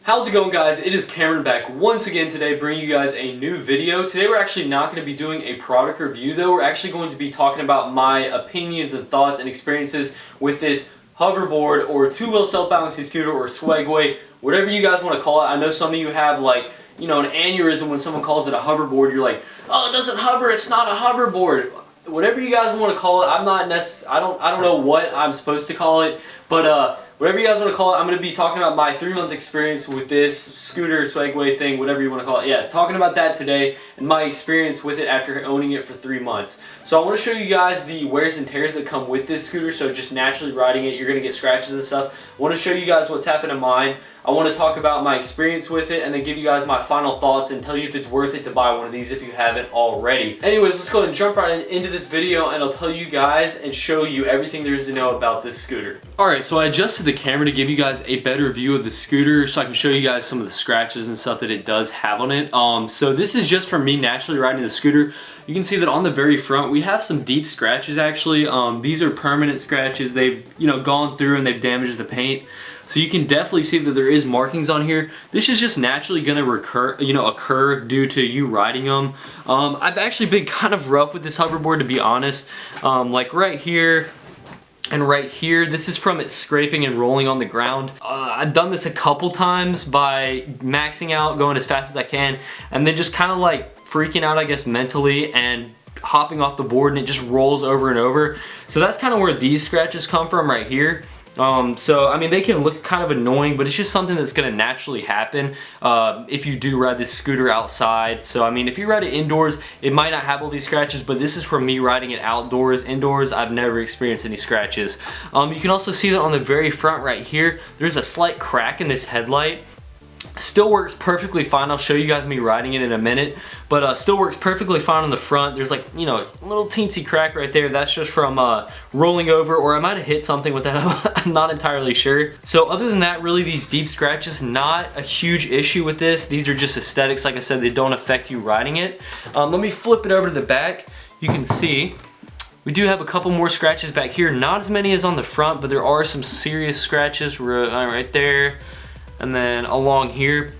How's it going, guys? It is Cameron back once again today, bringing you guys a new video. Today we're actually not going to be doing a product review though. We're actually going to be talking about my opinions and thoughts and experiences with this hoverboard or two-wheel self-balancing scooter or Swagway, whatever you guys want to call it. I know some of you have an aneurysm when someone calls it a hoverboard. You're like, oh, it doesn't hover, it's not a hoverboard. Whatever you guys want to call it, I don't know what I'm supposed to call it, but whatever you guys want to call it, I'm going to be talking about my 3-month experience with this scooter, Swagway thing, whatever you want to call it. Yeah, talking about that today and my experience with it after owning it for 3 months. So I want to show you guys the wears and tears that come with this scooter. So just naturally riding it, you're going to get scratches and stuff. I want to show you guys what's happened to mine. I want to talk about my experience with it and then give you guys my final thoughts and tell you if it's worth it to buy one of these if you haven't already. Anyways, let's go ahead and jump right into this video and I'll tell you guys and show you everything there is to know about this scooter. Alright, so I adjusted the camera to give you guys a better view of the scooter so I can show you guys some of the scratches and stuff that it does have on it. So this is just from me naturally riding the scooter. You can see that on the very front we have some deep scratches actually. These are permanent scratches. They've gone through and they've damaged the paint. So you can definitely see that there is markings on here. This is just naturally going to occur due to you riding them. I've actually been kind of rough with this hoverboard, to be honest. Like right here and right here, this is from it scraping and rolling on the ground. I've done this a couple times by maxing out, going as fast as I can, and then just kind of like freaking out, I guess, mentally and hopping off the board, and it just rolls over and over. So that's kind of where these scratches come from right here. So I mean, they can look kind of annoying, but it's just something that's going to naturally happen if you do ride this scooter outside. So I mean, if you ride it indoors, it might not have all these scratches, but this is from me riding it outdoors. Indoors, I've never experienced any scratches. You can also see that on the very front right here, there's a slight crack in this headlight. Still works perfectly fine. I'll show you guys me riding it in a minute, but still works perfectly fine on the front. There's like, a little teensy crack right there. That's just from rolling over, or I might have hit something with that. I'm not entirely sure. So other than that, really these deep scratches, not a huge issue with this. These are just aesthetics. Like I said, they don't affect you riding it. Let me flip it over to the back. You can see we do have a couple more scratches back here. Not as many as on the front, but there are some serious scratches right there. And then along here,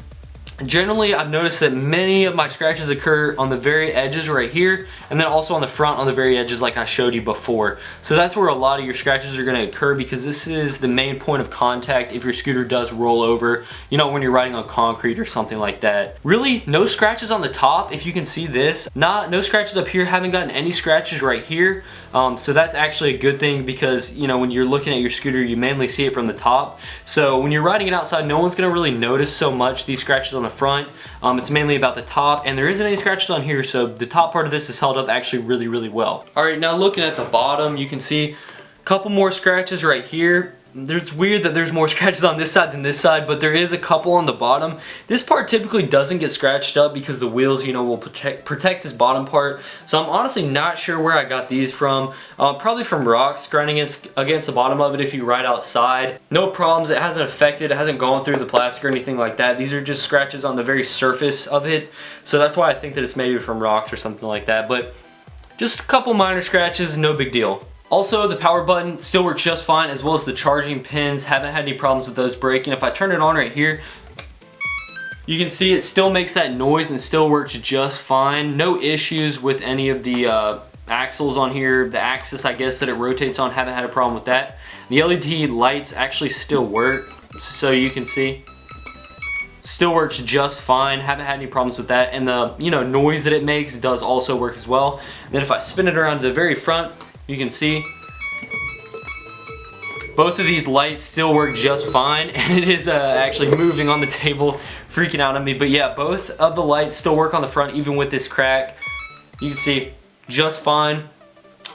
generally I've noticed that many of my scratches occur on the very edges right here, and then also on the front on the very edges like I showed you before. So that's where a lot of your scratches are going to occur, because this is the main point of contact if your scooter does roll over, when you're riding on concrete or something like that. Really, no scratches on the top, if you can see this. No scratches up here, haven't gotten any scratches right here. So that's actually a good thing, because when you're looking at your scooter, you mainly see it from the top. So when you're riding it outside, no one's going to really notice so much these scratches on the front. It's mainly about the top, and there isn't any scratches on here, so the top part of this is held up actually really, really well. Alright, now looking at the bottom, you can see a couple more scratches right here. It's weird that there's more scratches on this side than this side, but there is a couple on the bottom. This part typically doesn't get scratched up because the wheels, will protect this bottom part. So I'm honestly not sure where I got these from. Probably from rocks grinding against the bottom of it if you ride outside. No problems, it hasn't affected, it hasn't gone through the plastic or anything like that. These are just scratches on the very surface of it. So that's why I think that it's maybe from rocks or something like that. But just a couple minor scratches, no big deal. Also, the power button still works just fine, as well as the charging pins. Haven't had any problems with those breaking. If I turn it on right here, you can see it still makes that noise and still works just fine. No issues with any of the axles on here. The axis, I guess, that it rotates on, haven't had a problem with that. The LED lights actually still work, so you can see. Still works just fine, haven't had any problems with that. And the noise that it makes does also work as well. And then if I spin it around to the very front, you can see both of these lights still work just fine, and it is actually moving on the table, freaking out on me. But yeah, both of the lights still work on the front even with this crack. You can see just fine.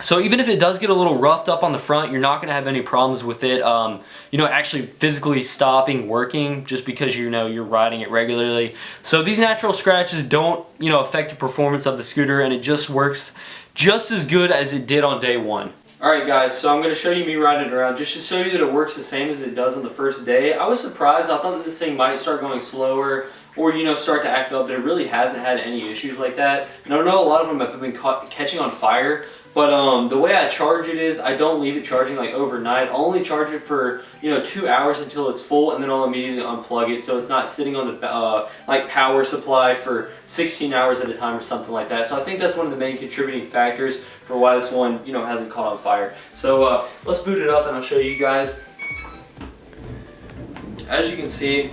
So even if it does get a little roughed up on the front, you're not going to have any problems with it, actually physically stopping working just because you're riding it regularly. So these natural scratches don't, affect the performance of the scooter, and it just works just as good as it did on day one. Alright guys, so I'm going to show you me riding it around just to show you that it works the same as it does on the first day. I was surprised. I thought that this thing might start going slower or start to act up, but it really hasn't had any issues like that. And I know a lot of them have been catching on fire, But the way I charge it is I don't leave it charging like overnight. I'll only charge it for 2 hours until it's full, and then I'll immediately unplug it, so it's not sitting on the like power supply for 16 hours at a time or something like that. So I think that's one of the main contributing factors for why this one hasn't caught on fire. So let's boot it up and I'll show you guys. As you can see,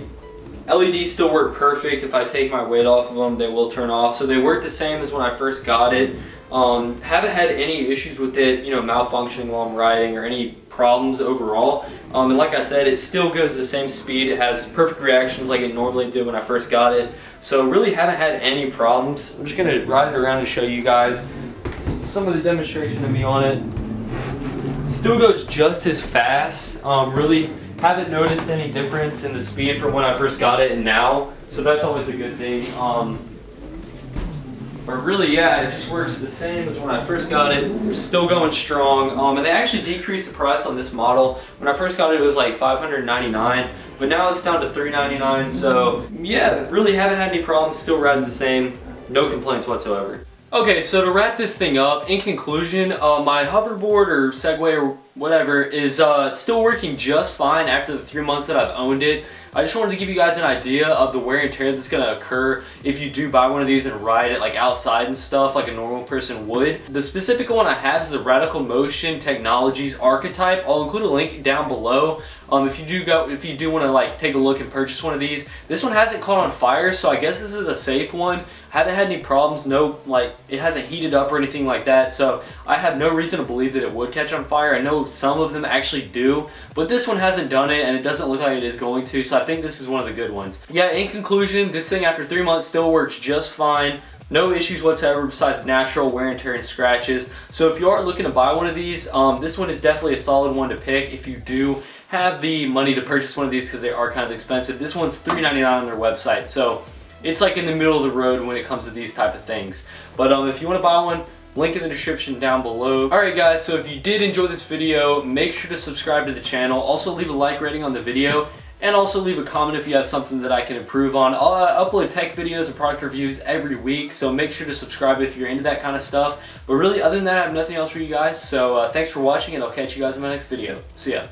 LEDs still work perfect. If I take my weight off of them, they will turn off. So they work the same as when I first got it. Haven't had any issues with it, malfunctioning while I'm riding or any problems overall. And like I said, it still goes the same speed. It has perfect reactions like it normally did when I first got it. So really haven't had any problems. I'm just gonna ride it around to show you guys some of the demonstration of me on it. Still goes just as fast. Really haven't noticed any difference in the speed from when I first got it and now. So that's always a good thing. But really, yeah, it just works the same as when I first got it. Still going strong. And they actually decreased the price on this model. When I first got it, it was like $599, but now it's down to $399. So yeah, really haven't had any problems. Still rides the same. No complaints whatsoever. Okay, so to wrap this thing up, in conclusion, my hoverboard or Segway or whatever is still working just fine after the 3 months that I've owned it. I just wanted to give you guys an idea of the wear and tear that's going to occur if you do buy one of these and ride it like outside and stuff like a normal person would. The specific one I have is the Radical Motion Technologies Archetype. I'll include a link down below. If you do want to like take a look and purchase one of these. This one hasn't caught on fire, so I guess this is a safe one. Haven't had any problems. No, like it hasn't heated up or anything like that, so I have no reason to believe that it would catch on fire. I know some of them actually do, but this one hasn't done it, and it doesn't look like it is going to, so I think this is one of the good ones. Yeah, in conclusion, this thing after 3 months still works just fine. No issues whatsoever besides natural wear and tear and scratches. So if you are looking to buy one of these, this one is definitely a solid one to pick if you do have the money to purchase one of these, because they are kind of expensive. This one's $3.99 on their website, so it's like in the middle of the road when it comes to these type of things. But if you want to buy one, link in the description down below. Alright guys, so if you did enjoy this video, make sure to subscribe to the channel. Also leave a like rating on the video, and also leave a comment if you have something that I can improve on. I'll upload tech videos and product reviews every week, so make sure to subscribe if you're into that kind of stuff. But really, other than that, I have nothing else for you guys. So thanks for watching, and I'll catch you guys in my next video. See ya.